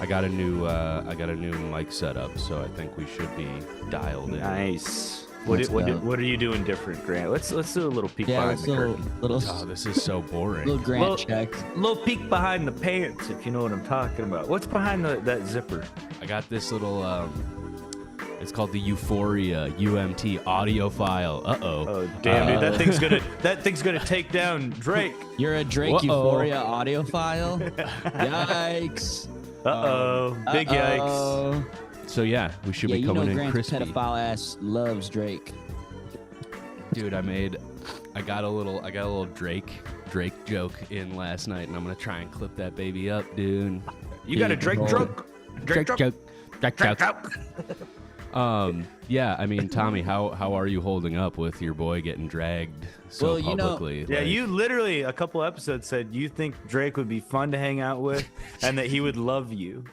I got a new mic setup, so I think we should be dialed in. Nice. What are you doing different, Grant? Let's do a little peek behind the curtain. Oh, this is so boring. Little Grant check. Little peek behind the pants, if you know what I'm talking about. What's behind that zipper? I got this little. It's called the Euphoria UMT audio file. Oh damn, dude, that thing's gonna take down Drake. You're a Drake Euphoria audio file. Yikes. Big yikes. So yeah, we should be coming in Grant's crispy. pedophile ass loves Drake. Dude, I got a little Drake joke in last night, and I'm gonna try and clip that baby up, dude. You got a Drake joke? Drake joke. Yeah, I mean, Tommy, how are you holding up with your boy getting dragged so publicly? Yeah, you literally a couple episodes said you think Drake would be fun to hang out with and that he would love you.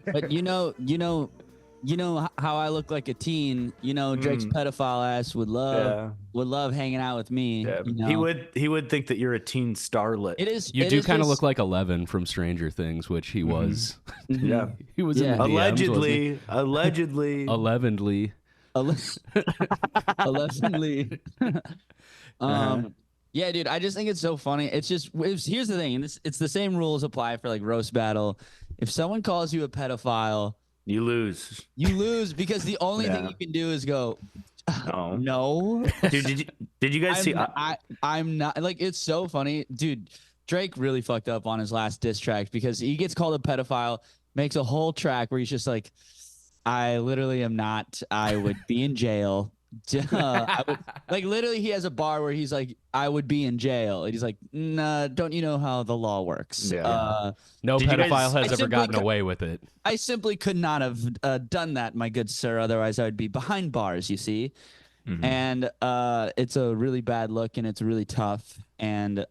But you know how I look like a teen. Drake's pedophile ass would love hanging out with me. Yeah. He would think that you're a teen starlet. You do kind of look like 11 from Stranger Things, which he was. Yeah, he was in the DMs, allegedly. Allegedly. Yeah, dude, I just think it's so funny. Here's the thing, and it's the same rules apply for like roast battle. If someone calls you a pedophile, you lose. Because the only thing you can do is go, no. Dude, did you guys see? I'm not, like, it's so funny, dude. Drake really fucked up on his last diss track because he gets called a pedophile, makes a whole track where he's just like, I literally am not. I would be in jail. Literally, he has a bar where he's like, I would be in jail. And he's like, nah, don't you know how the law works? Yeah. No pedophile has ever gotten away with it. I simply could not have done that, my good sir. Otherwise, I would be behind bars, you see. Mm-hmm. And it's a really bad look, and it's really tough. And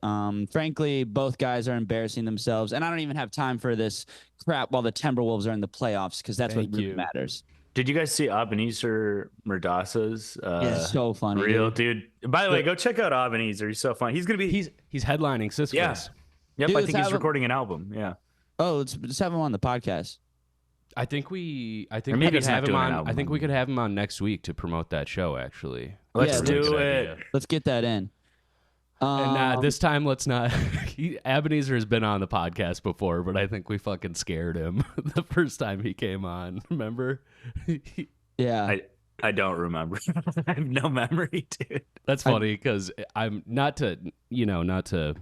frankly, both guys are embarrassing themselves. And I don't even have time for this crap while the Timberwolves are in the playoffs, because that's what really matters. Did you guys see Ebenezer Murdasa's? Yeah, so funny. Real dude. By the way, go check out Ebenezer. He's so funny. He's gonna be. He's headlining Cisco's. Yeah. Yep. Dude, I think he's recording an album. Yeah. Oh, let's have him on the podcast. I think we could have him on. I think we could have him on next week to promote that show. Actually, let's do it. Let's get that in. And this time, let's not. Ebenezer has been on the podcast before, but I think we fucking scared him the first time he came on. Remember? Yeah. I don't remember. I have no memory, dude. That's funny because I'm not to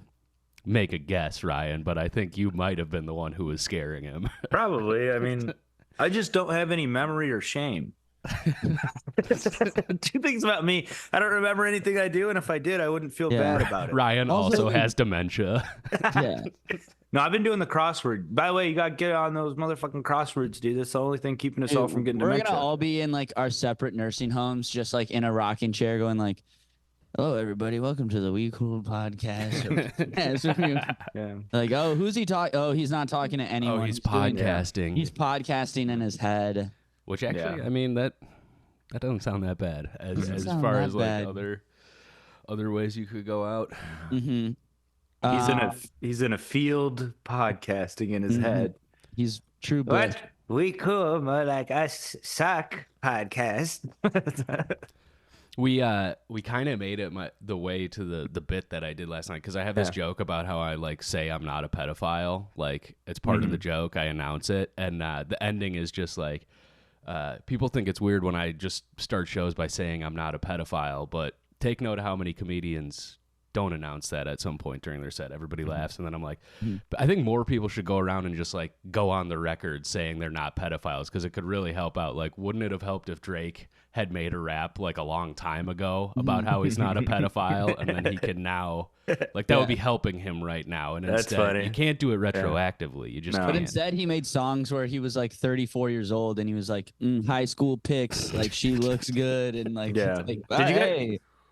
make a guess, Ryan, but I think you might have been the one who was scaring him. Probably. I mean, I just don't have any memory or shame. Two things about me: I don't remember anything I do, and if I did, I wouldn't feel bad about it. Ryan also has dementia. Yeah. No, I've been doing the crossword. By the way, you gotta get on those motherfucking crosswords, dude. That's the only thing keeping us all from getting dementia. We're gonna all be in like our separate nursing homes, just like in a rocking chair, going like, "Hello, everybody. Welcome to the We Cool podcast." Yeah. Like, oh, who's he talking? Oh, he's not talking to anyone. Oh, he's podcasting. He's podcasting in his head. Which actually, I mean, that doesn't sound that bad as far as like other ways you could go out. Mm-hmm. He's in a field podcasting in his head. He's true blood. What? We cool, but like us suck podcast. We kind of made it the way to the bit that I did last night, because I have this joke about how I like say I'm not a pedophile. Like, it's part of the joke. I announce it, and the ending is just like, people think it's weird when I just start shows by saying I'm not a pedophile, but take note of how many comedians don't announce that at some point during their set. Everybody laughs, and then I'm like, but I think more people should go around and just like go on the record saying they're not pedophiles, because it could really help out. Like, wouldn't it have helped if Drake had made a rap like a long time ago about how he's not a pedophile, and then he can now, like, that would be helping him right now. And that's instead, funny. You can't do it retroactively. You just can't. But instead, he made songs where he was like 34 years old, and he was like, high school pics, like she looks good, and like, like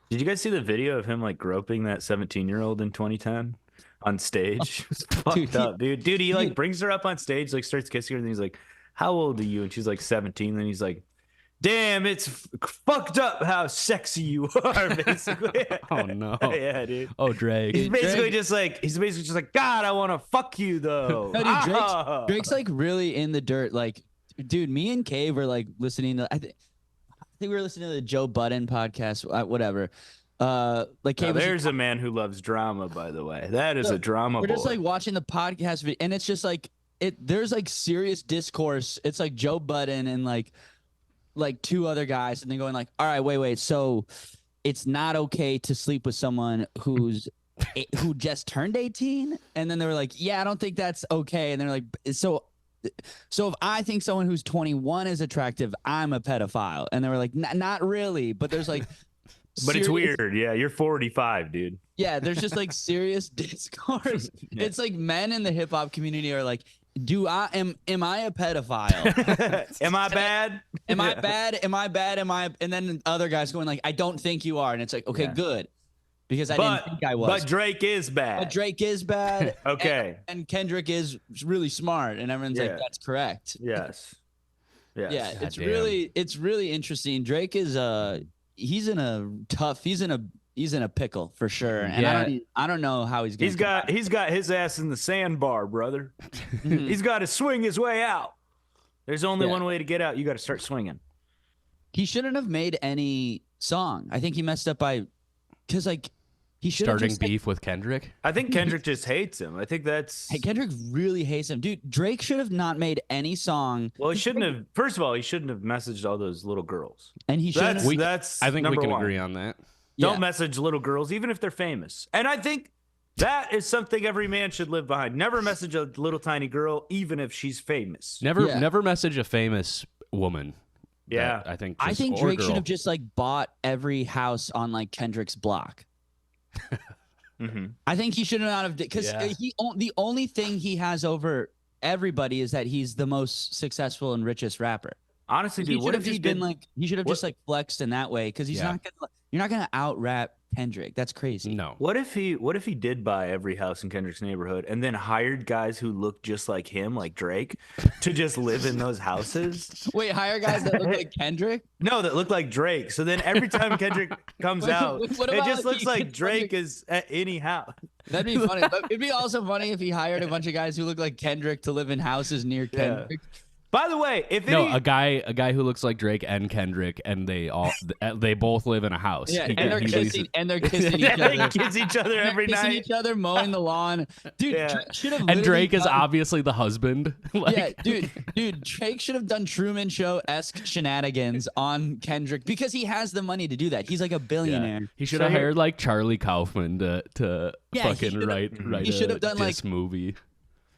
Did you guys see the video of him like groping that 17-year-old in 2010 on stage? It was fucked up, dude. He like brings her up on stage, like starts kissing her, and he's like, "How old are you?" And she's like 17. Then he's like, damn, it's fucked up how sexy you are, basically. Oh no. Yeah, dude. Oh, Drake. He's basically just like, God, I want to fuck you though. No, dude, Drake's like really in the dirt. Like, dude, me and Cave were like listening to. I think we were listening to the Joe Budden podcast. Whatever. Like Cave. There's a man who loves drama, by the way. That is a drama. We're boy. just like watching the podcast video, and it's just like there's like serious discourse. It's like Joe Budden and like two other guys, and then going like, all right, wait, so it's not okay to sleep with someone who just turned 18, and then they were like, yeah, I don't think that's okay, and they're like, so if I think someone who's 21 is attractive, I'm a pedophile, and they were like, not really, but there's like but it's weird. Yeah, you're 45, dude. Yeah, there's just like serious discourse. Yeah. It's like men in the hip hop community are like, am I a pedophile? Am I bad? Am I bad? And then other guys going like, I don't think you are. And it's like, okay, good. Because I didn't think I was. But Drake is bad. Okay. And Kendrick is really smart. And everyone's like, that's correct. Yes. Yeah, it's really interesting. Drake is he's in a pickle for sure. And I don't know how he's going. He's got his ass in the sandbar, brother. He's got to swing his way out. There's only one way to get out. You got to start swinging. He shouldn't have made any song. I think he messed up because like he should starting beef with Kendrick. I think Kendrick just hates him. I think Kendrick really hates him, dude. Drake should have not made any song. Well, he shouldn't have. First of all, he shouldn't have messaged all those little girls. And he should. I think we can agree on that. Don't message little girls, even if they're famous. And I think that is something every man should live behind. Never message a little tiny girl, even if she's famous. Never message a famous woman. Yeah, I think Drake should have just like bought every house on like Kendrick's block. I think he should not have, because the only thing he has over everybody is that he's the most successful and richest rapper. Honestly, dude, what if he been like? He should have just like flexed in that way, because he's not gonna. You're not gonna out rap Kendrick. That's crazy. No. What if he did buy every house in Kendrick's neighborhood and then hired guys who look just like him, like Drake, to just live in those houses? Wait, hire guys that look like Kendrick? No, that look like Drake. So then every time Kendrick comes out, it just looks like Drake is at any house. That'd be funny. But it'd be also funny if he hired a bunch of guys who look like Kendrick to live in houses near Kendrick. By the way, a guy who looks like Drake and Kendrick, and they both live in a house. Yeah, and they're kissing each other. They kiss each other every night. Kissing each other, mowing the lawn. Dude, should have. And Drake is obviously the husband. Dude, Drake should have done Truman Show-esque shenanigans on Kendrick, because he has the money to do that. He's like a billionaire. Yeah. He should have hired like Charlie Kaufman to fucking write this movie.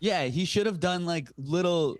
Yeah, he should have done like little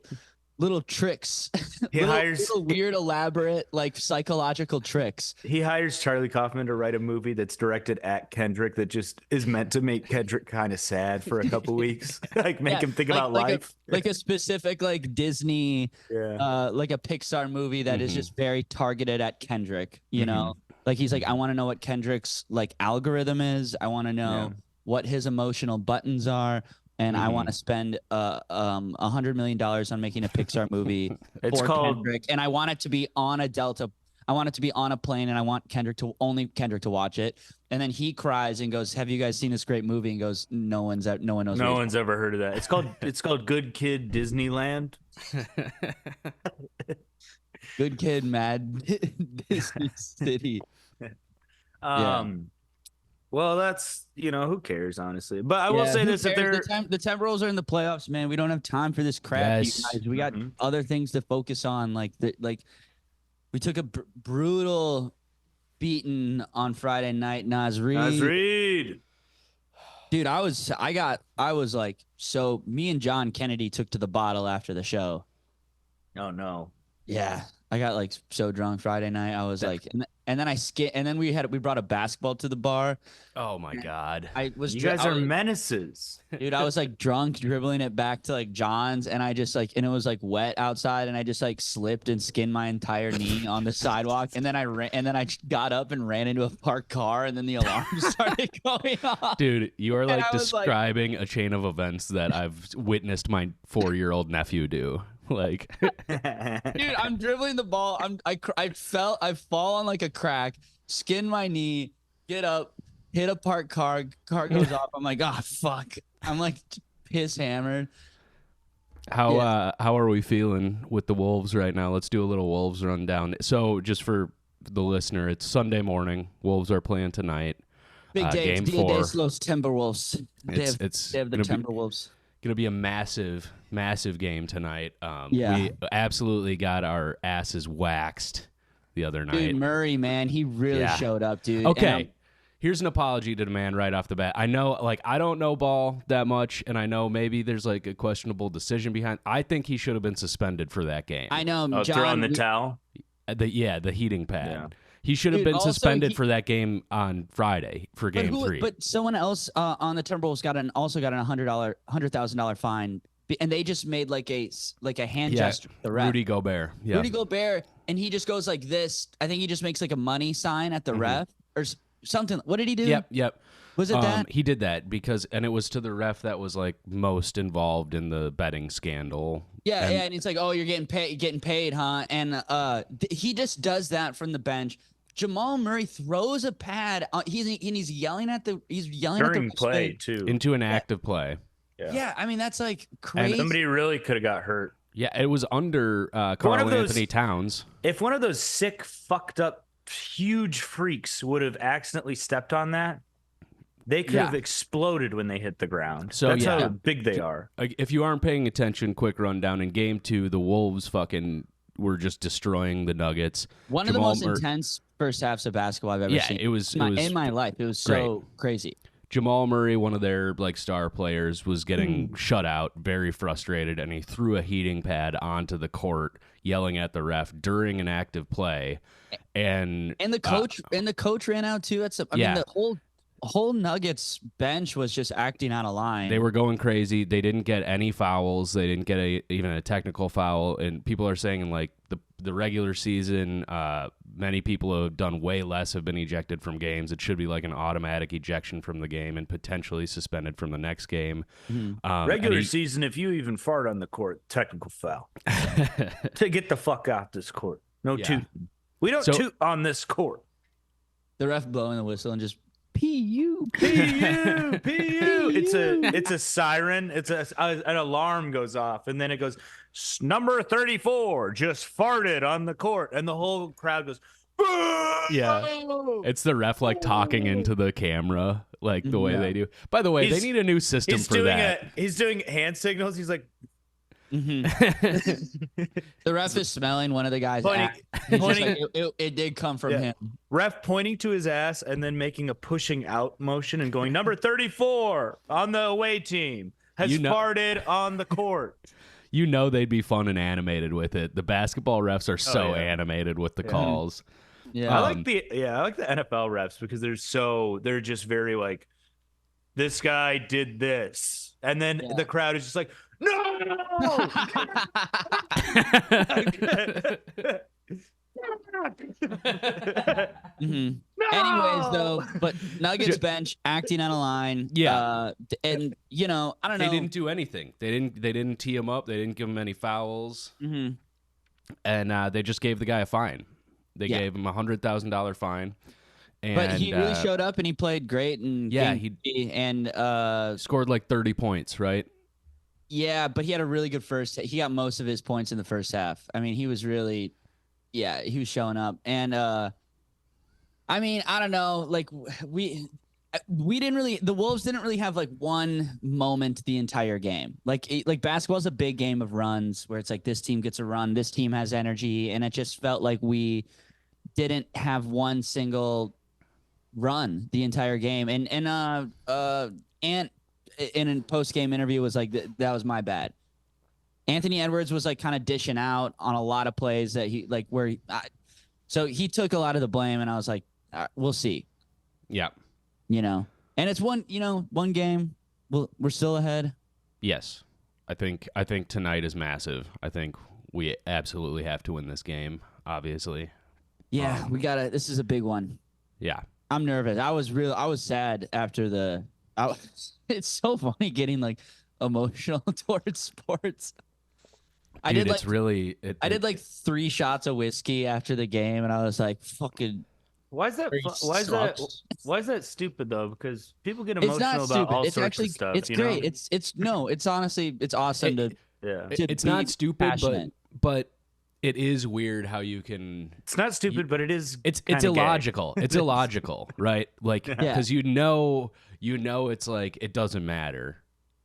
tricks. He hires little weird, elaborate, like psychological tricks. He hires Charlie Kaufman to write a movie that's directed at Kendrick that just is meant to make Kendrick kind of sad for a couple weeks, like make him think about life. Like a specific like Disney, like a Pixar movie that is just very targeted at Kendrick. You know, like he's like, I want to know what Kendrick's like algorithm is. I want to know what his emotional buttons are. And I want to spend $100 million on making a Pixar movie for Kendrick. And I want it to be on a Delta. I want it to be on a plane, and I want Kendrick to watch it. And then he cries and goes, "Have you guys seen this great movie?" And goes, "No one knows." No one's ever heard of that. It's called Good Kid Disneyland. Good Kid Mad Disney City. Well, that's, who cares, honestly. But I will say this: if the Timberwolves are in the playoffs, man, we don't have time for this crap. You guys. We got other things to focus on. Like we took a brutal beating on Friday night. Nas Reed. Dude, I was like, so me and John Kennedy took to the bottle after the show. Oh no. Yeah. I got like so drunk Friday night. I was like, and then we brought a basketball to the bar. Oh my God. You guys are menaces. Dude, I was like drunk, dribbling it back to like John's, and I just like, and it was like wet outside, and I just like slipped and skinned my entire knee on the sidewalk. And then I got up and ran into a parked car, and then the alarm started going off. Dude, you are like describing a chain of events that I've witnessed my 4-year-old nephew do. Like, Dude, I'm dribbling the ball. I fall on like a crack, skin my knee, get up, hit a parked car. Car goes off. I'm like, oh fuck. I'm like piss hammered. how Yeah. how are we feeling with the Wolves right now? Let's do a little Wolves rundown. So, just for the listener, it's Sunday morning. Wolves are playing tonight. Big day. Game Dia de 4. los Timberwolves. They have the Timberwolves. Gonna be a massive game tonight. Yeah. We absolutely got our asses waxed the other night. Dude, Murray, man, he really Yeah. showed up, dude. Okay. Here's an apology to demand right off the bat. I know, like, I don't know ball that much, and I know maybe there's like a questionable decision behind. I think he should have been suspended for that game. I know, Oh, John. throwing the towel. The heating pad. Yeah. He should have Dude, been also suspended he- for that game on Friday for game 3. But someone else on the Timberwolves got an $100,000 fine, and they just made like a hand gesture. To the ref. Rudy Gobert. Yeah. Rudy Gobert, and he just goes like this. I think he just makes like a money sign at the ref or something. What did he do? Yep. Was it that? He did that and it was to the ref that was like most involved in the betting scandal. Yeah, and it's like, oh, you're getting paid, huh? And he just does that from the bench. Jamal Murray throws a pad. He's yelling at the During play too. Into an active play. Yeah, I mean that's like crazy. Somebody really could have got hurt. Yeah, it was under Karl Anthony Towns. If one of those sick, fucked up, huge freaks would have accidentally stepped on that, they could have exploded when they hit the ground. So that's how big they are. If you aren't paying attention, quick rundown. In game 2, the Wolves were just destroying the Nuggets. One of the most intense first halves of basketball I've ever seen. It was in my life. It was so crazy. Jamal Murray, one of their like star players, was getting shut out, very frustrated, and he threw a heating pad onto the court, yelling at the ref during an active play. And the coach ran out too. I mean, the whole Nuggets bench was just acting out of line. They were going crazy. They didn't get any fouls. They didn't get even a technical foul. And people are saying in like the regular season, many people who have done way less have been ejected from games. It should be like an automatic ejection from the game and potentially suspended from the next game. Regular season, if you even fart on the court, technical foul. To get the fuck out this court. No tooting. We don't toot on this court. The ref blowing the whistle and just P.U. It's a siren. An alarm goes off, and then it goes, number 34 just farted on the court, and the whole crowd goes, yeah. It's the ref like talking into the camera, like the way they do. By the way, they need a new system for that. He's doing hand signals. He's like, The ref is smelling one of the guys. It did come from him. Ref pointing to his ass and then making a pushing out motion and going, number 34 on the away team has farted on the court. You know they'd be fun and animated with it. The basketball refs are so animated with the calls. Yeah, I like the NFL refs because they're just very like, this guy did this, and then the crowd is just like, no. No! Anyways, though, but Nuggets bench acting on a line. Yeah, and I don't know. They didn't do anything. They didn't tee him up. They didn't give him any fouls. And they just gave the guy a fine. They gave him $100,000 fine. And, but he really showed up and he played great. And he scored like 30 points, right? Yeah, but he had a really good he got most of his points in the first half. I mean, he was really, he was showing up. And I mean, I don't know, like we didn't really, the Wolves didn't really have like one moment the entire game. Like basketball's a big game of runs where it's like this team gets a run, this team has energy, and it just felt like we didn't have one single run the entire game. And in a post-game interview was like, that was my bad. Anthony Edwards was like kind of dishing out on a lot of plays that he like so he took a lot of the blame, and I was like, we'll see. Yeah. And it's one game. We're still ahead. Yes. I think tonight is massive. I think we absolutely have to win this game, obviously. Yeah, this is a big one. Yeah. I'm nervous. I was sad after it's so funny getting like emotional towards sports. I Dude, did it's really. I did like 3 shots of whiskey after the game, and I was like, "Fucking." Why is that? Why is that stupid though? Because people get emotional about all sorts of stuff. It's great. Know? It's honestly it's awesome to. Yeah. It's not stupid, passionate. but it is weird how you can. It's not stupid, but it is. It's illogical. It's illogical, right? Like because you know it's like it doesn't matter.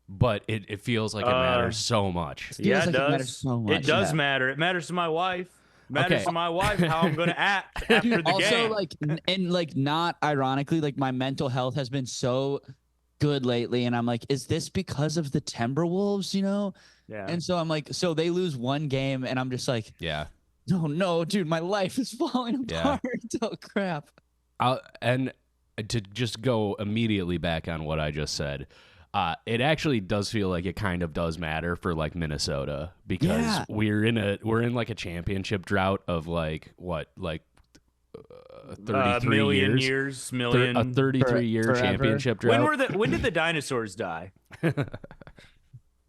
But it feels like it matters so much. Yeah, it like does. It matters so much. It does matter. It matters to my wife. It matters to my wife how I'm going to act after the game. Also, like, and like, not ironically, like my mental health has been so good lately, and I'm like, is this because of the Timberwolves? You know? Yeah. And so I'm like, so they lose one game, and I'm just like, Yeah. No, dude, my life is falling apart. Oh crap. And to just go immediately back on what I just said. It actually does feel like it kind of does matter for like Minnesota because we're in like a championship drought of like 33 years, a 33 year championship drought. When did the dinosaurs die?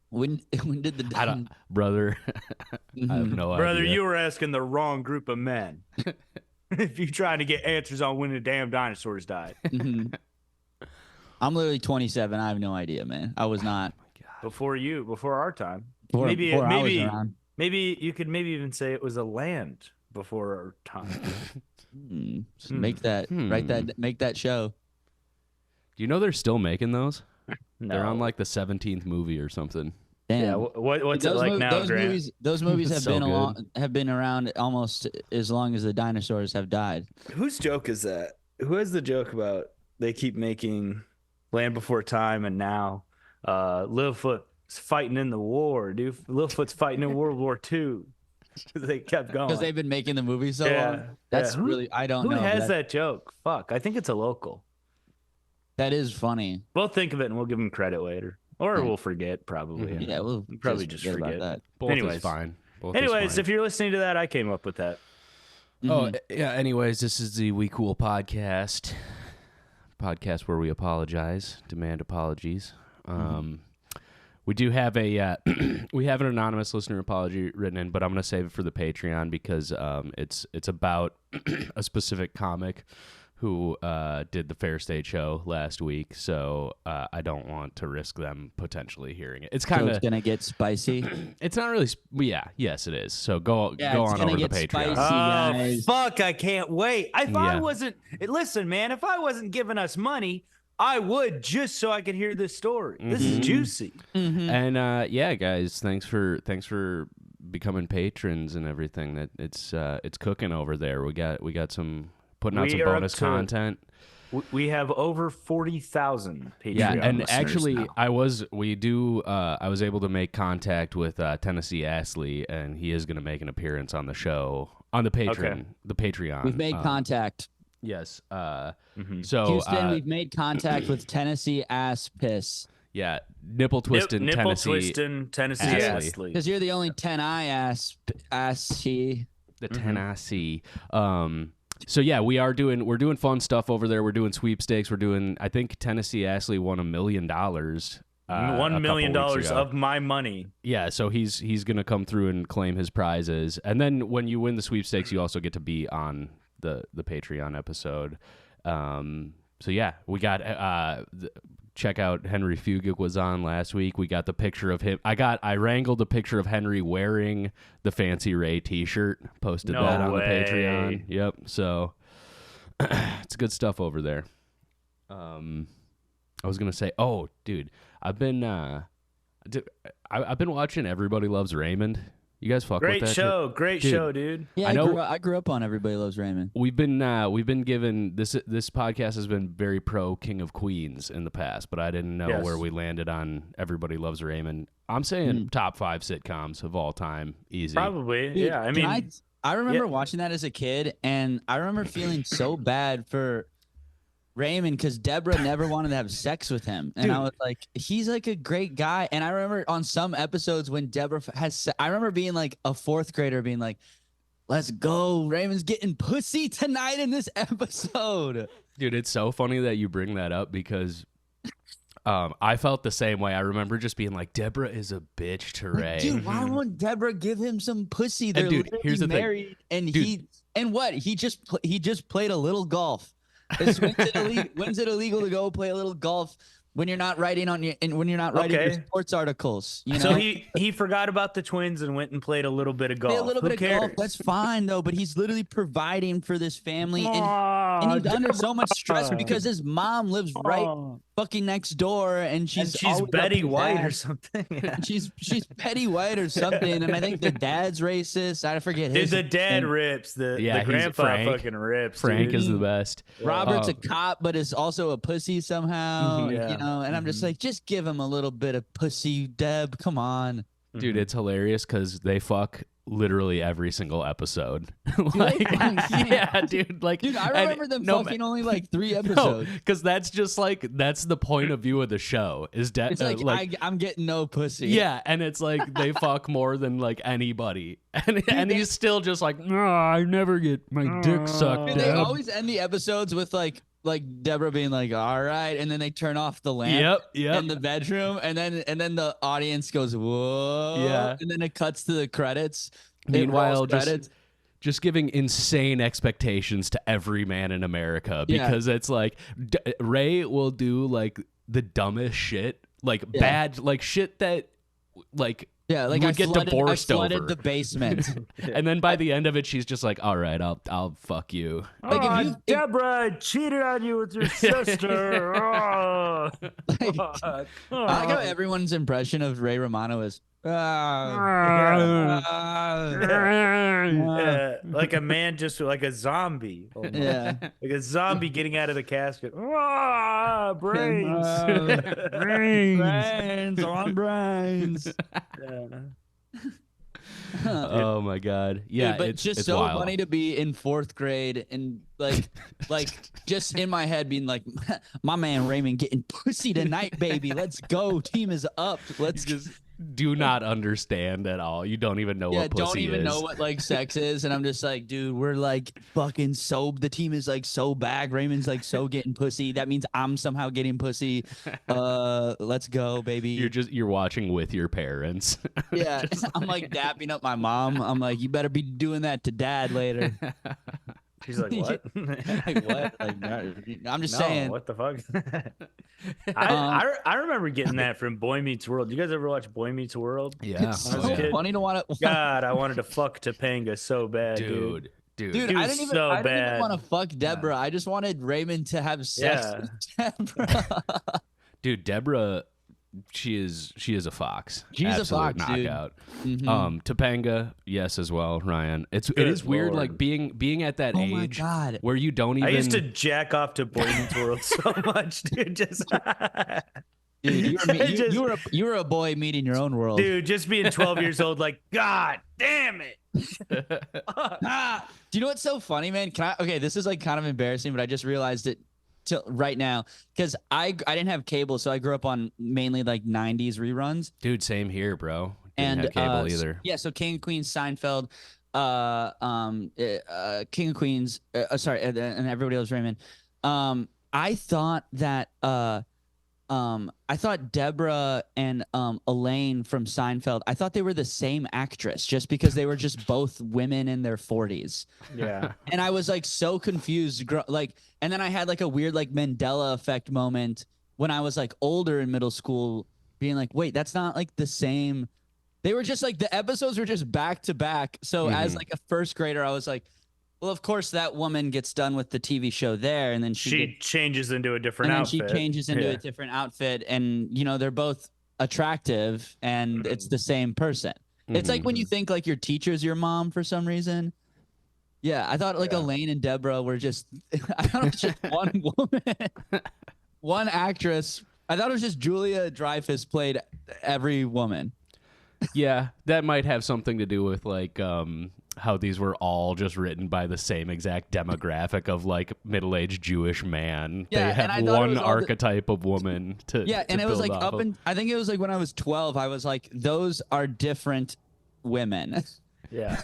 When did the brother? I have no idea. Brother, you were asking the wrong group of men. If you're trying to get answers on when the damn dinosaurs died. I'm literally 27. I have no idea, man. I was not before our time. Before maybe you could even say it was a land before our time. Make that make that show. Do you know they're still making those? No. They're on like the 17th movie or something. Damn. Yeah, what's it like now, Grant? Those movies have So have been around almost as long as the dinosaurs have died. Whose joke is that? Who has the joke about they keep making Land Before Time and now Littlefoot's fighting in the war, dude. Littlefoot's fighting in World War II. They kept going. Because they've been making the movie so long. That's really, I don't know. Who has that joke? Fuck. I think it's a local. That is funny. We'll think of it and we'll give them credit later. Or we'll forget, probably. Yeah, we'll probably just forget about that. Both is fine. If you're listening to that, I came up with that. Oh, yeah. Anyways, this is the We Cool podcast where we apologize, demand apologies. We do have we have an anonymous listener apology written in, but I'm going to save it for the Patreon because it's about a specific comic who did the Fair State show last week, so I don't want to risk them potentially hearing it. It's kind of gonna get spicy. It's not really. Yes, it is. So go on over to the Patreon. Spicy, fuck! I can't wait. If I wasn't, listen, man. If I wasn't giving us money, I would just so I could hear this story. This is juicy. And guys, thanks for becoming patrons and everything. That it's cooking over there. We got some. Putting out some bonus content. We have over 40,000 Patreon and listeners actually, now. I was able to make contact with Tennessee Astley, and he is going to make an appearance on the show on the Patreon. We've made contact. Yes. So Houston, we've made contact with Tennessee Ass Piss. Yeah, nipple twisting Tennessee Astley. Because you're the only 10I ass he. The Tennessee. So yeah, we're doing fun stuff over there. We're doing sweepstakes. I think Tennessee Ashley won $1 million. $1 million of my money. Yeah, so he's gonna come through and claim his prizes. And then when you win the sweepstakes, you also get to be on the Patreon episode. So yeah, we got check out Henry Fugit was on last week. We got the picture of him. I wrangled a picture of Henry wearing the Fancy Ray t-shirt. Posted that on the Patreon. Yep. So it's good stuff over there. I was gonna say, oh, dude, I've been watching Everybody Loves Raymond. You guys fuck with that shit? Great show, dude. Yeah, I grew up on Everybody Loves Raymond. We've been given this podcast has been very pro King of Queens in the past, but I didn't know where we landed on Everybody Loves Raymond. I'm saying top 5 sitcoms of all time, easy. Probably, dude, yeah. I mean, I remember watching that as a kid, and I remember feeling so bad for Raymond because Deborah never wanted to have sex with him, and I was like, he's like a great guy. And I remember on some episodes when Deborah I remember being like a 4th grader being like, let's go, Raymond's getting pussy tonight in this episode. Dude, it's so funny that you bring that up because I felt the same way. I remember just being like, Deborah is a bitch to Ray. Dude, why won't Deborah give him some pussy? They're dude, here's the married, thing. And he just played a little golf. When's it illegal to go play a little golf when you're not writing your sports articles? You know? So he forgot about the twins and went and played a little bit of golf. Who cares? Golf, that's fine though. But he's literally providing for this family, and he's under so much stress because his mom lives right fucking next door, and she's Betty White or something. Yeah. she's Betty White or something, and I think the dad's racist. I forget his. The dad rips. The grandpa fucking rips. Frank dude. is the best. Robert's a cop, but is also a pussy somehow. Yeah. You know, and I'm just like, just give him a little bit of pussy, Deb. Come on, dude. It's hilarious because they fuck literally every single episode. Yeah, dude. Like, dude, I remember them fucking only like 3 episodes. Because that's just like that's the point of view of the show. Is that it's like I'm getting no pussy. Yeah, and it's like they fuck more than like anybody, and he's still just like, no, I never get my dick sucked. Dude, they always end the episodes with like Deborah being like, all right, and then they turn off the lamp in the bedroom, and then the audience goes, whoa, yeah, and then it cuts to the credits. Meanwhile, just giving insane expectations to every man in America, because it's like Ray will do like the dumbest shit, like bad, like shit that like. Yeah, like would get divorced I flooded over the basement. And then by the end of it, she's just like, all right, I'll fuck you. Like Deborah cheated on you with your sister. I like how everyone's impression of Ray Romano is like a man, just like a zombie. Almost. Yeah, like a zombie getting out of the casket. Brains, brains on brains. Oh my god, yeah. Dude, but it's just so wild. Funny to be in 4th grade and like just in my head being like, my man Raymond getting pussy tonight, baby. Let's go. Team is up. Let's just do not understand at all. You don't even know what pussy is. Don't even know what like sex is, and I'm just like, dude, we're like fucking so. The team is like so back. Raymond's like so getting pussy. That means I'm somehow getting pussy. Let's go, baby. You're watching with your parents. Yeah, I'm like dapping up my mom. I'm like, you better be doing that to dad later. She's like, what? Like, what? Like, I'm just saying. What the fuck? I remember getting that from Boy Meets World. You guys ever watch Boy Meets World? Yeah. It's so funny to want to. God, I wanted to fuck Topanga so bad, dude. Dude, I didn't even want to fuck Deborah. I just wanted Raymond to have sex with Deborah. Dude, Deborah, she is a fox. She's absolute a fox, knockout. Dude. Mm-hmm. Topanga, yes as well, Ryan. It is weird, like being at that age where you don't even. I used to jack off to Boy Meets World so much, dude. Dude, you were a boy meeting your own world. Dude, just being 12 years old, like, God damn it. Do you know what's so funny, man? Okay, this is like kind of embarrassing, but I just realized it right now because I didn't have cable, so I grew up on mainly like 90s reruns. Dude, same here, bro. Didn't have cable either. Yeah, so King of Queens, Seinfeld, King of Queens, sorry, and everybody else, Raymond. I thought that I thought Deborah and Elaine from Seinfeld, I thought they were the same actress just because they were just both women in their 40s. Yeah. And I was like so confused. And then I had like a weird like Mandela effect moment when I was like older in middle school being like, wait, that's not like the same. They were just like the episodes were just back to back. So as like a 1st grader, I was like, well, of course, that woman gets done with the TV show there, and then she changes into a different outfit. She changes into a different outfit, and you know they're both attractive, and it's the same person. It's like when you think like your teacher's your mom for some reason. Yeah, I thought like Elaine and Deborah were just. I thought it was just one woman, one actress. I thought it was just Julia Dreyfus played every woman. Yeah, that might have something to do with like. How these were all just written by the same exact demographic of like middle-aged Jewish man. Yeah, they have one archetype of woman to and it was like up and I think it was like when I was 12, I was like, those are different women. Yeah.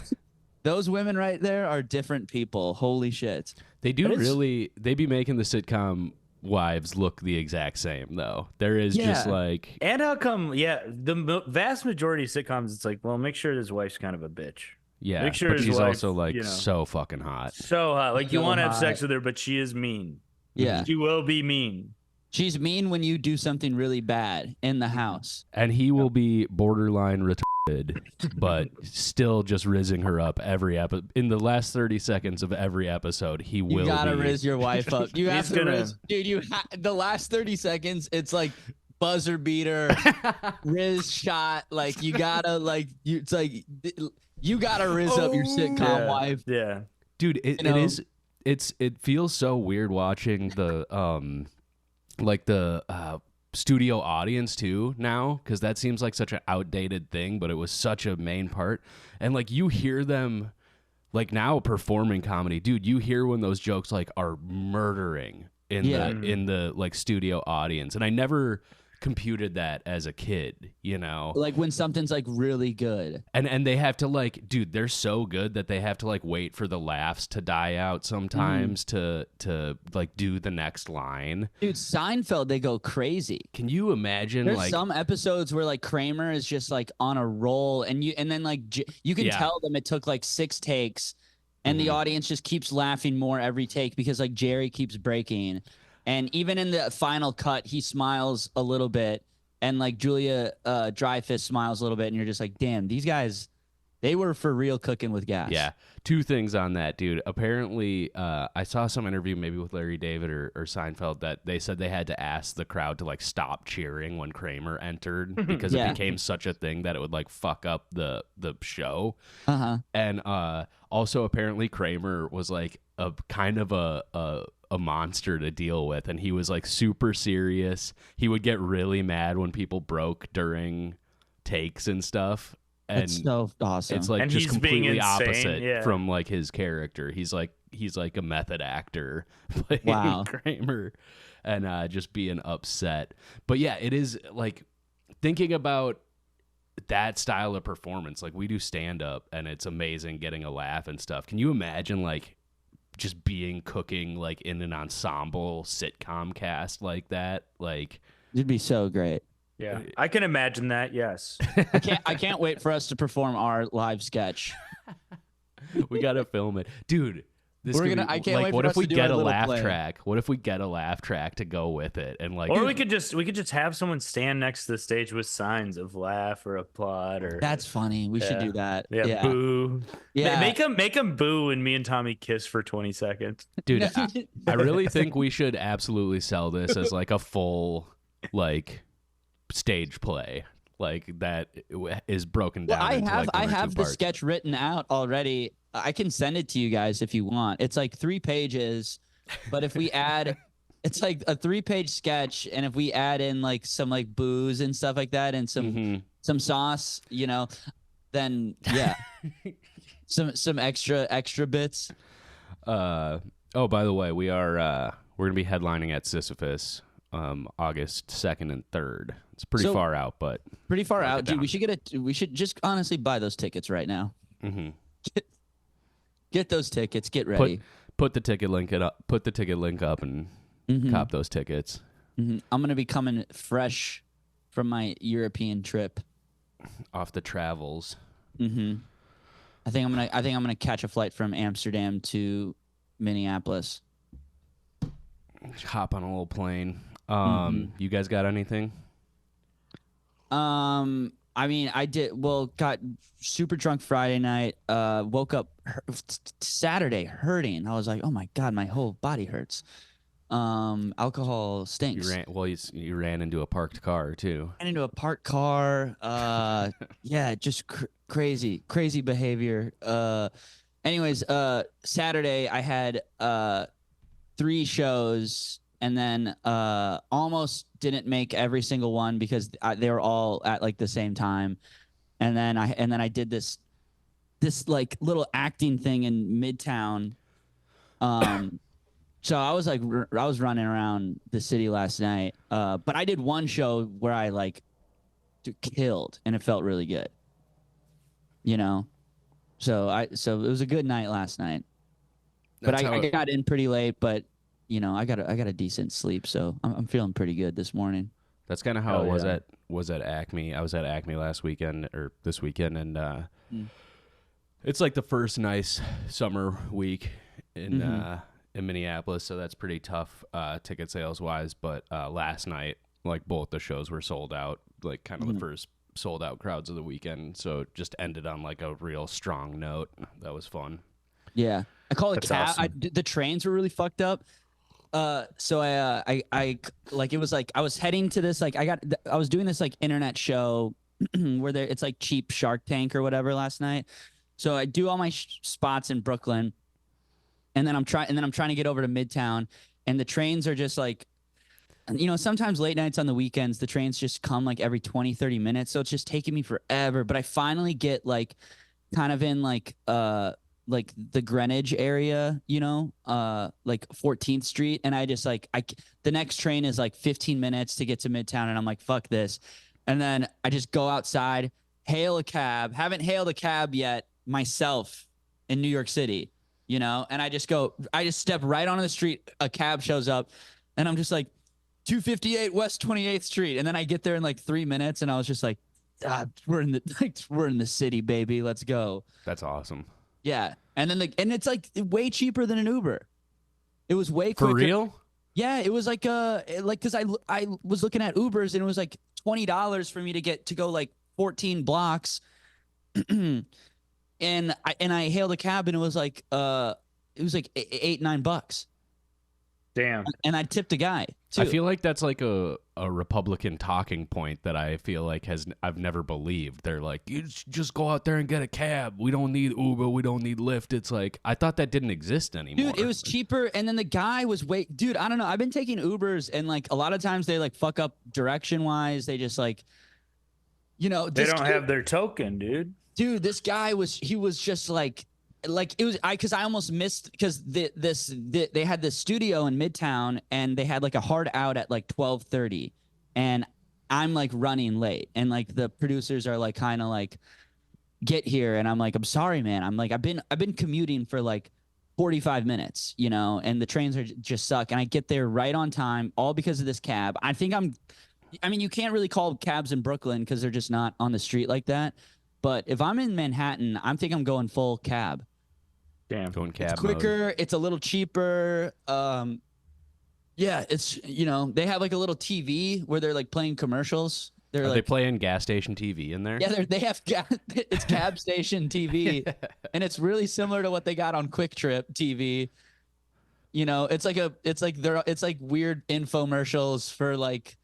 Those women right there are different people. Holy shit. They do really they be making the sitcom wives look the exact same though. There is just like, and how come? Yeah, the vast majority of sitcoms, it's like, well, make sure his wife's kind of a bitch. yeah, Make sure but his she's wife, also like you know, so fucking hot. so hot. Like you So want to have sex hot. with her, but she is mean. Yeah. She will be mean. She's mean when you do something really bad in the house. And he will be borderline retarded, but still just rizzing her up every episode. In the last 30 seckons of every episode, he will You gotta be. riz your wife up. You have He's to gonna- riz, dude. The last 30 seconds, it's like buzzer beater, riz shot. Like you gotta it's like you gotta riz up your sitcom wife. Yeah. Dude, it feels so weird watching the like the studio audience too now, because that seems like such an outdated thing, but it was such a main part. And like you hear them like now performing comedy, dude, you hear when those jokes like are murdering in the like studio audience. And I never computed that as a kid, you know, Like when something's like really good. and they have to like, dude, they're so good that they have to like wait for the laughs to die out sometimes to like do the next line. Dude, Seinfeld, they go crazy. Can you imagine? There's like some episodes where like Kramer is just like on a roll, and then like you can tell them it took like 6 takes, and the audience just keeps laughing more every take because like Jerry keeps breaking, and even in the final cut, he smiles a little bit, and like Julia Dreyfus smiles a little bit, and you're just like, damn, these guys, they were for real cooking with gas. Yeah. 2 things on that, dude. Apparently, I saw some interview maybe with Larry David or Seinfeld that they said they had to ask the crowd to like stop cheering when Kramer entered because it became such a thing that it would like fuck up the show. And also apparently Kramer was like a kind of a monster to deal with, and he was like super serious. He would get really mad when people broke during takes and stuff. And It's so awesome. it's like And just he's being completely insane, opposite yeah. from like his character. He's like a method actor playing Wow. Kramer and just being upset. But yeah, it is like thinking about that style of performance. Like we do stand up and it's amazing getting a laugh and stuff. Can you imagine like just cooking like in an ensemble sitcom cast like that? Like It'd be so great. Yeah. I can imagine that. Yes. I can't wait for us to perform our live sketch. we gotta film it, dude. This We're could gonna- be- I can't like, wait what for if us we to do get our a little laugh play. track? What if we get a laugh track to go with it? And like, Or we could just have someone stand next to the stage with signs of laugh or applaud or That's funny. We should do that. yeah, boo. Yeah. Make them boo and me and Tommy kiss for 20 seconds. dude, I really think we should absolutely sell this as like a full like stage play, like that is broken down. Well, I into, have like, one or two the parts. sketch written out already. I can send it to you guys if you want. It's like 3 pages, but if we add, it's like a 3-page sketch, and if we add in like some like booze and stuff like that, and some sauce, you know, then yeah, some extra bits. Oh, by the way, we're gonna be headlining at Sisyphus August 2nd and 3rd. It's pretty far out, but Pretty far out, it dude. down. We should just honestly buy those tickets right now. Get those tickets. Get ready. put the ticket link up and cop those tickets. I'm gonna be coming fresh from my European trip. Off the travels. I think I'm gonna catch a flight from Amsterdam to Minneapolis. Hop on a little plane. You guys got anything? I mean, got super drunk Friday night. Woke up Saturday hurting. I was like, oh my God, my whole body hurts. Alcohol stinks. You ran into a parked car too. Ran into a parked car. Yeah, just crazy behavior. Anyways, Saturday I had 3 shows, and then almost didn't make every single one because they were all at like the same time. And then I did this like little acting thing in Midtown. So I was running around the city last night. But I did one show where I like killed, and it felt really good. You know? So it was a good night last night. But I got in pretty late, but I got a decent sleep, so I'm feeling pretty good this morning. That's kind of how it was at Acme. I was at Acme last weekend or this weekend, and it's like the first nice summer week in Minneapolis, so that's pretty tough ticket sales wise. But last night, like both the shows were sold out, like kind of the first sold out crowds of the weekend. So it just ended on like a real strong note. That was fun. Yeah, I call it cab. Awesome. The trains were really fucked up. So I like it was like I was heading to this like I was doing this like internet show where it's like cheap Shark Tank or whatever last night. So I do all my spots in Brooklyn, and then I'm trying to get over to Midtown, and the trains are just like, sometimes late nights on the weekends the trains just come like every 20-30 minutes, so it's just taking me forever. But I finally get like kind of in like the Greenwich area, like 14th Street, and I just like the next train is like 15 minutes to get to Midtown, and I'm like, fuck this. And then I just go outside, hail a cab. Haven't hailed a cab yet myself in New York City, and I just step right onto the street, a cab shows up, and I'm just like 258 West 28th Street, and then I get there in like 3 minutes, and I was just like, we're in the city, baby, let's go. That's awesome. Yeah, and then and it's like way cheaper than an Uber. It was way quicker. For real? Yeah, it was like because I was looking at Ubers, and it was like $20 for me to go like 14 blocks, and I hailed a cab, and it was like $8-9. Damn. And I tipped a guy too. I feel like that's like a Republican talking point that I feel like I've never believed. They're like, you just go out there and get a cab. We don't need Uber. We don't need Lyft. It's like, I thought that didn't exist anymore. Dude, it was cheaper. And then the guy was dude, I don't know. I've been taking Ubers, and like a lot of times they like fuck up direction wise. They just like, they don't have their token, dude. Dude, this guy was just like it was because I almost missed because they had this studio in Midtown, and they had like a hard out at like 12:30, and I'm like running late, and like the producers are like kind of like, get here, and I'm like, I'm sorry, man. I'm like, I've been commuting for like 45 minutes, and the trains just suck, and I get there right on time, all because of this cab. I mean, you can't really call cabs in Brooklyn because they're just not on the street like that. But if I'm in Manhattan, I'm going full cab. Damn. Going cab It's quicker. mode. It's a little cheaper. Yeah, it's they have like a little TV where they're like playing commercials. Are they playing gas station TV in there? Yeah, they have it's cab station TV, and it's really similar to what they got on Quick Trip TV. It's like weird infomercials for like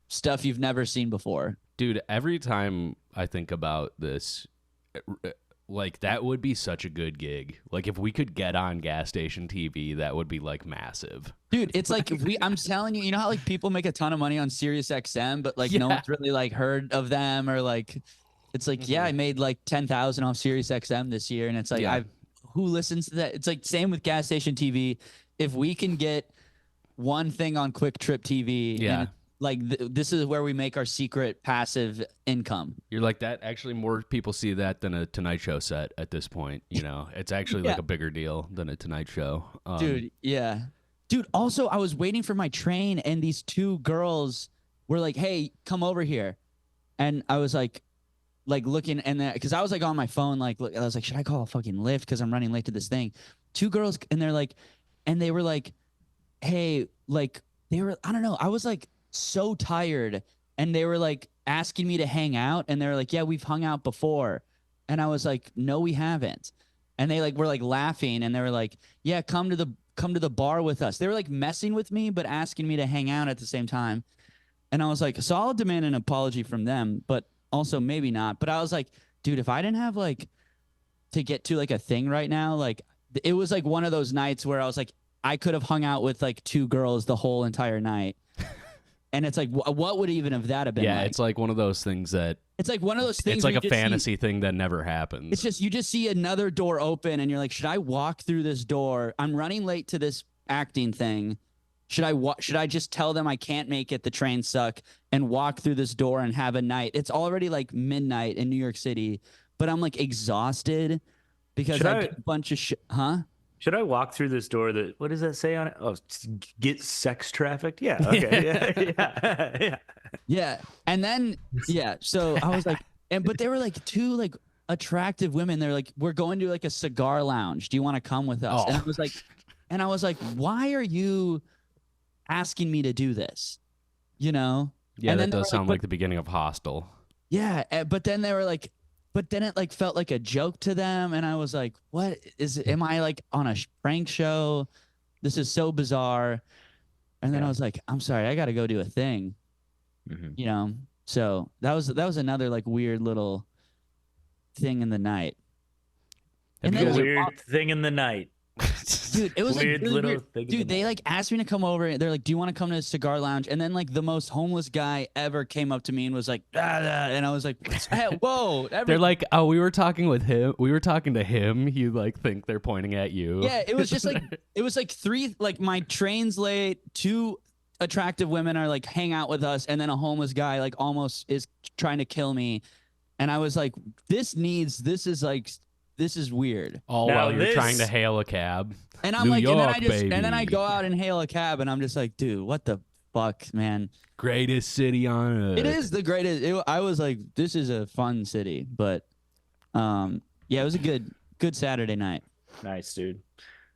stuff you've never seen before. Dude, every time I think about this, like that would be such a good gig. Like if we could get on gas station TV, that would be like massive. Dude, it's like I'm telling you, how like people make a ton of money on Sirius XM, but like no one's really like heard of them, or like it's like, yeah, I made like 10,000 off Sirius XM this year, and it's like who listens to that? It's like same with gas station TV. If we can get one thing on Quick Trip TV, and like this is where we make our secret passive income. You're like that. Actually, more people see that than a Tonight Show set at this point. It's actually like a bigger deal than a Tonight Show. Dude, yeah. Dude, also, I was waiting for my train, and these two girls were like, hey, come over here. And I was like looking, and because I was like on my phone, like, I was like, should I call a fucking Lyft because I'm running late to this thing? Two girls, and they were like, hey, like, I don't know. I was like, so tired, and they were like asking me to hang out, and they were like, yeah, we've hung out before, and I was like, no, we haven't. And they like were like laughing, and they were like, yeah, come to the bar with us. They were like messing with me but asking me to hang out at the same time. And I was like, so I'll demand an apology from them, but also maybe not. But I was like, dude, if I didn't have like to get to like a thing right now, like it was like one of those nights where I was like, I could have hung out with like two girls the whole entire night. And it's like, what would even have that have been? Yeah, like? It's like one of those things that... It's like one of those things... It's like a fantasy thing that never happens. It's just, you just see another door open, and you're like, should I walk through this door? I'm running late to this acting thing. Should I just tell them I can't make it, the trains suck, and walk through this door and have a night? It's already like midnight in New York City, but I'm like exhausted because I did a bunch of shit. Huh? Should I walk through this door? What does that say on it? Oh, get sex trafficked. Yeah. Okay. Yeah. Yeah. And then, yeah. So I was like, but they were like two like attractive women. They're like, we're going to like a cigar lounge. Do you want to come with us? Oh. And I was like, why are you asking me to do this? You know? Yeah, and that then does sound like the beginning of Hostel. Yeah. But then they were like, but then it like felt like a joke to them. And I was like, what is it? Am I like on a prank show? This is so bizarre. And then I was like, I'm sorry, I got to go do a thing. You know? So that was another like weird little thing in the night. Weird thing in the night. Dude, it was weird like really little weird. thing. Dude, they like asked me to come over. They're like, "Do you want to come to a cigar lounge?" And then like the most homeless guy ever came up to me and was like, and I was like, hey, "Whoa!" They're like, "Oh, we were talking with him. We were talking to him." You like think they're pointing at you? Yeah, it was just like it was like three. Like my train's late. Two attractive women are like hang out with us, and then a homeless guy like almost is trying to kill me. And I was like, "This is weird." All now while you're trying to hail a cab. And I'm New like, York, and then I go out and hail a cab, and I'm just like, dude, what the fuck, man? Greatest city on earth. It is the greatest. I was like, this is a fun city, but yeah, it was a good Saturday night. Nice, dude.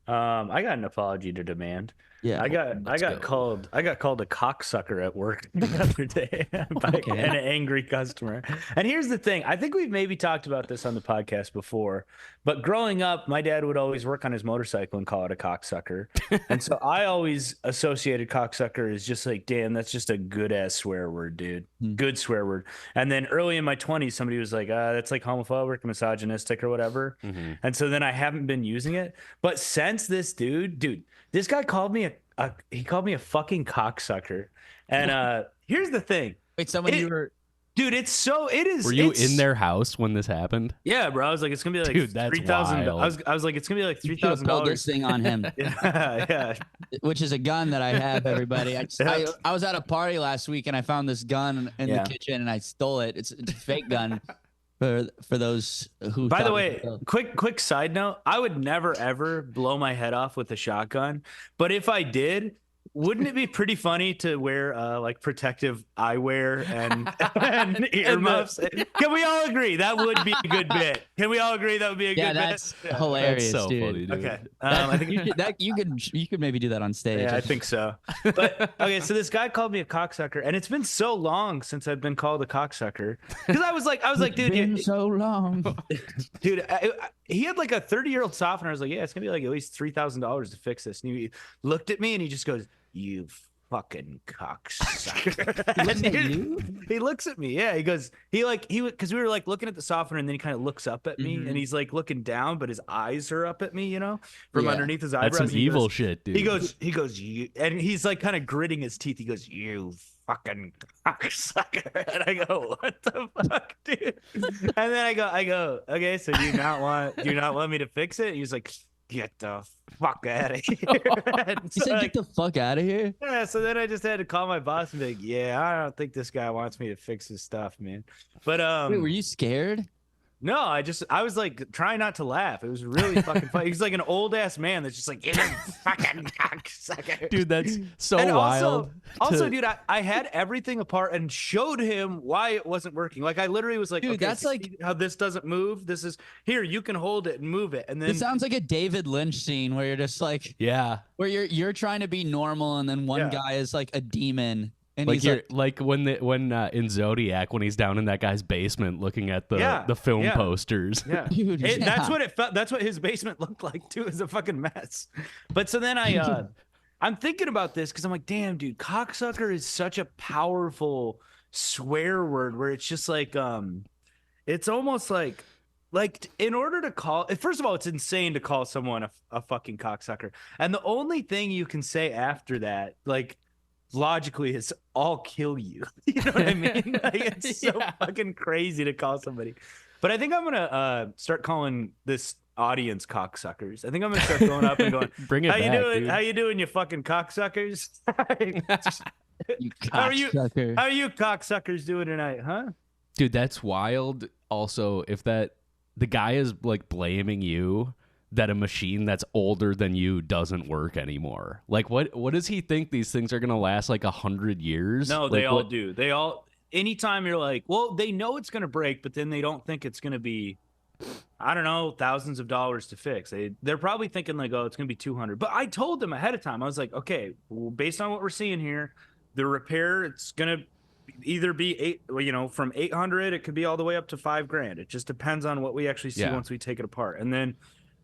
I got an apology to demand. Yeah, I got called a cocksucker at work the other day by an angry customer. And here's the thing. I think we've maybe talked about this on the podcast before, but growing up, my dad would always work on his motorcycle and call it a cocksucker. And so I always associated cocksucker as just like, damn, that's just a good ass swear word, dude. Good swear word. And then early in my 20s, somebody was like, that's like homophobic, misogynistic or whatever. And so then I haven't been using it. But since this dude, this guy called me he called me a fucking cocksucker. And here's the thing. Wait, dude, it is. Were you in their house when this happened? Yeah, bro. I was like, it's gonna be like dude, that's $3,000. I was like, it's gonna be like $3,000. This thing on him. yeah. Which is a gun that I have, everybody. I was at a party last week and I found this gun in the kitchen and I stole it. It's a fake gun. For those who. By the way, quick side note: I would never ever blow my head off with a shotgun, but if I did, wouldn't it be pretty funny to wear like protective eyewear and earmuffs? Can we all agree that would be a good bit? Can we all agree that would be a good bit? That's hilarious, that's so dude. funny, dude. Okay, I think you could maybe do that on stage. Yeah, I think so. But okay, so this guy called me a cocksucker, and it's been so long since I've been called a cocksucker because I was like, dude, been so long, dude. He had like a 30-year-old softener. I was like, yeah, it's gonna be like at least $3,000 to fix this. And he looked at me and he just goes, "You fucking cocksucker." He looks at me. Yeah, he goes, because we were like looking at the softener, and then he kind of looks up at me, and he's like looking down, but his eyes are up at me, you know, from underneath his eyebrows. That's some evil shit, dude. He goes, you, and he's like kind of gritting his teeth. He goes, "You fucking cocksucker," and I go, "What the fuck, dude?" And then I go, "Okay, so do you not want me to fix it?" And he's like, "Get the fuck out of here." He said, "Get the fuck out of here." Yeah, so then I just had to call my boss and be like, "Yeah, I don't think this guy wants me to fix his stuff, man." But wait, were you scared? No, I was like trying not to laugh. It was really fucking funny. He's like an old ass man that's just like, "You fucking cocksucker." Dude, that's so and wild. Also, dude, I had everything apart and showed him why it wasn't working. Like I literally was like, dude, okay, that's like how this doesn't move. This is here. You can hold it and move it. And then it sounds like a David Lynch scene where you're just like, where you're trying to be normal, and then one guy is like a demon. And like you're like when in Zodiac when he's down in that guy's basement looking at the film posters. Yeah, dude, that's what it felt. That's what his basement looked like too. Is a fucking mess. But so then I'm thinking about this because I'm like, damn, dude, cocksucker is such a powerful swear word where it's just like it's almost like in order to call, first of all, it's insane to call someone a fucking cocksucker, and the only thing you can say after that, like, logically, is "I'll kill you." You know what I mean? Like, it's so fucking crazy to call somebody. But I think I'm gonna start calling this audience cocksuckers. I think I'm gonna start going up and going, "Bring it How back, you doing? dude. How you doing, you fucking cocksuckers?" You How are you cocksucker. cocksuckers doing tonight, huh? Dude, that's wild. Also, if the guy is like blaming you, that a machine that's older than you doesn't work anymore? Like, what does he think these things are gonna last like 100 years? No, like, they all do. They all. Anytime you're like, well, they know it's gonna break, but then they don't think it's gonna be, I don't know, thousands of dollars to fix. They're probably thinking like, oh, it's gonna be 200. But I told them ahead of time. I was like, okay, well, based on what we're seeing here, the repair, it's gonna either be from 800, it could be all the way up to $5,000. It just depends on what we actually see once we take it apart. And then,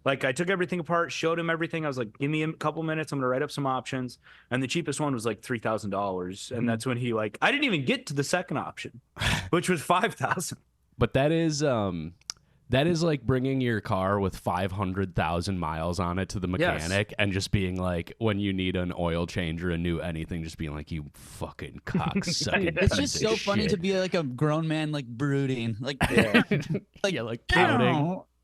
like, I took everything apart, showed him everything. I was like, give me a couple minutes. I'm gonna write up some options. And the cheapest one was like $3,000. And that's when he I didn't even get to the second option, which was 5,000. But that is like bringing your car with 500,000 miles on it to the mechanic and just being like, when you need an oil change or a new anything, just being like, you fucking cocksucking. It's just so funny to be like a grown man, like brooding, like pouting.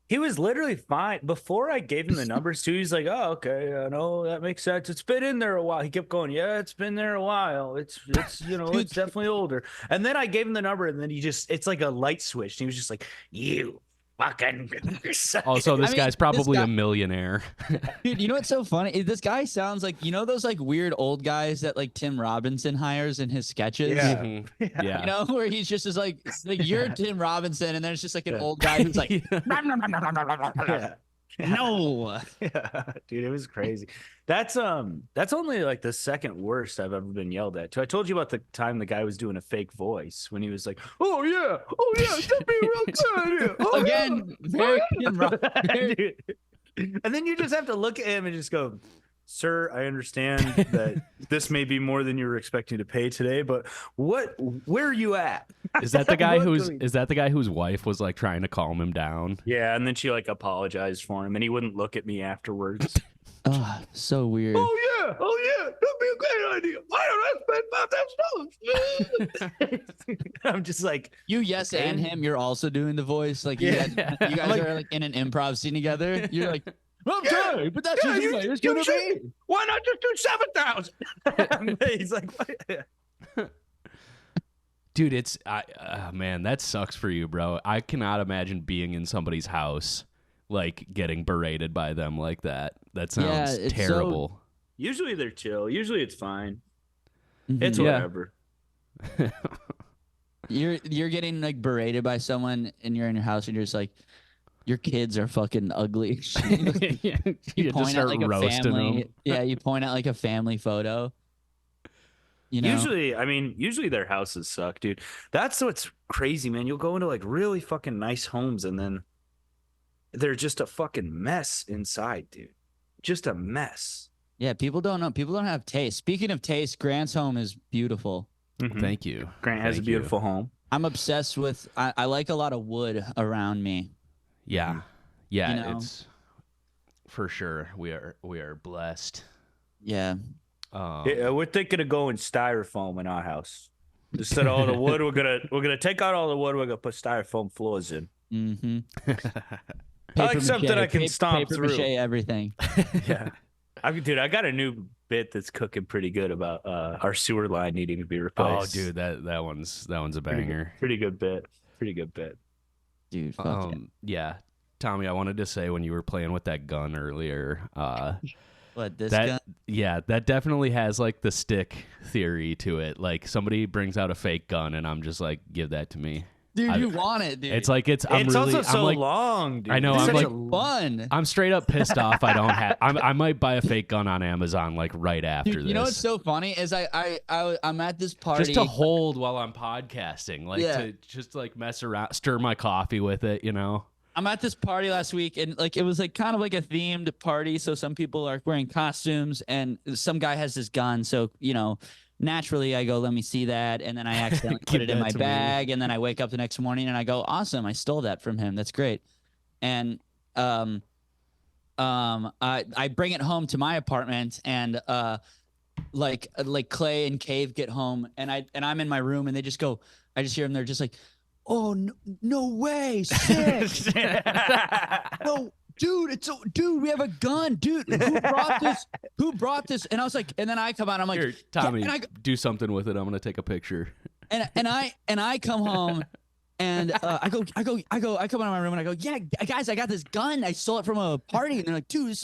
He was literally fine. Before I gave him the numbers too, he's like, oh, okay, no, that makes sense. It's been in there a while. He kept going, yeah, it's been there a while. It's it's definitely older. And then I gave him the number, and then it's like a light switch. And he was just like, you fucking. Also, this guy's probably a millionaire. Dude, you know what's so funny? This guy sounds like, those like weird old guys that like Tim Robinson hires in his sketches. Yeah. Yeah. You know, where he's just like you're Tim Robinson, and then it's just like an old guy who's like, no. Yeah, dude, it was crazy. That's only like the second worst I've ever been yelled at. I told you about the time the guy was doing a fake voice when he was like, oh yeah, that'd be real good. Oh, again, very Tim Robinson. And then you just have to look at him and just go, sir, I understand that this may be more than you were expecting to pay today, but where are you at? Is that the guy whose wife was like trying to calm him down? Yeah, and then she like apologized for him, and he wouldn't look at me afterwards. Oh, so weird. Oh yeah, that'd be a great idea. Why don't I spend $5,000? I'm just like, you and him. You're also doing the voice, like you guys are like in an improv scene together. You're like, okay, but that's what it's gonna be. Why not just do 7,000? He's like, what? Dude, it's man, that sucks for you, bro. I cannot imagine being in somebody's house, like getting berated by them like that. That sounds terrible. Usually they're chill. Usually it's fine. Mm-hmm. It's whatever. You're getting like berated by someone, and you're in your house, and you're just like, your kids are fucking ugly. You point at like roasting them. Yeah, you point at like a family photo. Usually their houses suck, dude. That's what's crazy, man. You'll go into like really fucking nice homes, and then they're just a fucking mess inside, dude. Just a mess. Yeah, people don't know. People don't have taste. Speaking of taste, Grant's home is beautiful. Mm-hmm. Thank you. Grant has a beautiful home. I'm obsessed with. I like a lot of wood around me. Yeah, it's for sure. We are blessed. Yeah. We're thinking of going styrofoam in our house. Instead of all the wood, we're gonna take out all the wood. We're gonna put styrofoam floors in. Mm-hmm. I like something I can stomp through. Paper mache everything. Yeah, I got a new bit that's cooking pretty good about our sewer line needing to be replaced. Oh, dude, that one's a banger. Pretty good bit. Dude, fuck yeah. Tommy, I wanted to say when you were playing with that gun earlier, what, this gun? Yeah, that definitely has like the stick theory to it. Like somebody brings out a fake gun and I'm just like, give that to me. Dude, you want it, dude. It's like it's also so long, dude. I know. It's I'm such like fun. I'm straight up pissed off. I don't have. I might buy a fake gun on Amazon like right after this. You know what's so funny is I'm at this party just to hold while I'm podcasting, like to just like mess around, stir my coffee with it, you know. I'm at this party last week, and like it was like kind of like a themed party. So some people are wearing costumes, and some guy has this gun. So naturally, I go, let me see that, and then I accidentally put it in my bag, and then I wake up the next morning and I go, awesome, I stole that from him. That's great. And I bring it home to my apartment, and like Clay and Cave get home, and I'm in my room, and they just go, I just hear them. They're just like, oh no way, sick. No. Dude, we have a gun, dude. Who brought this? And I was like, and then I come out, I'm like, here, Tommy, do something with it. I'm gonna take a picture. And I come home, And I come out of my room and I go, yeah, guys, I got this gun. I stole it from a party. And they're like, dude,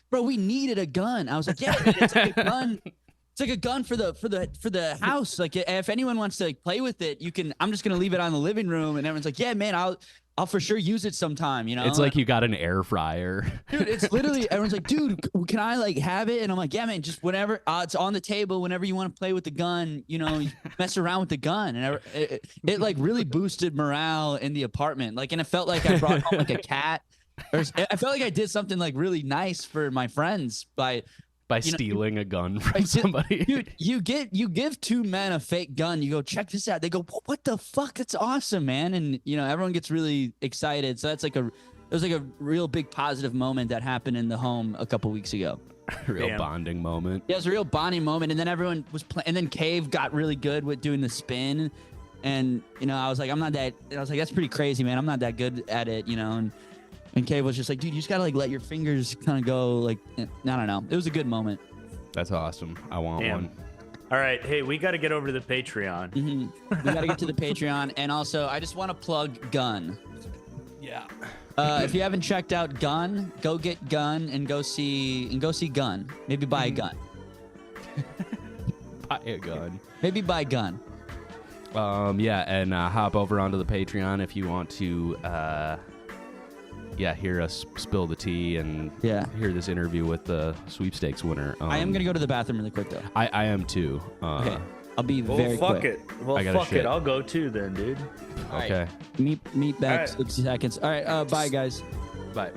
bro, we needed a gun. I was like, yeah, it's like a gun. It's like a gun for the house. Like, if anyone wants to like play with it, you can. I'm just gonna leave it on the living room. And everyone's like, yeah, man, I'll for sure use it sometime. You know, it's like you got an air fryer. Dude, it's literally everyone's like, dude, can I like have it? And I'm like, yeah, man, just whenever. It's on the table. Whenever you want to play with the gun, you know, you mess around with the gun, and it like really boosted morale in the apartment. Like, and it felt like I brought home like a cat, or I felt like I did something like really nice for my friends by stealing a gun from somebody. Dude, you give two men a fake gun. You go, check this out. They go, what the fuck? That's awesome, man. And you know, everyone gets really excited. So it was like a real big positive moment that happened in the home a couple weeks ago. Real bonding moment. Yeah, it was a real bonding moment. And then everyone was playing. And then Cave got really good with doing the spin. And you know, I was like, that's pretty crazy, man. I'm not that good at it, you know. And Cave was just like, dude, you just gotta like let your fingers kind of go. Like, I don't know. It was a good moment. That's awesome. I want one. All right, hey, we got to get over to the Patreon. Mm-hmm. We got to get to the Patreon, and also I just want to plug Gun. Yeah. If you haven't checked out Gun, go get Gun and go see Gun. Maybe buy a gun. Buy a gun. Maybe buy Gun. Yeah, and hop over onto the Patreon if you want to. Hear us spill the tea and hear this interview with the sweepstakes winner. I am going to go to the bathroom really quick, though. I am, too. Okay. I'll be very quick. Fuck it. I'll go, too, then, dude. Okay. Right. Meet back 60 seconds. All right. Bye, guys. Bye.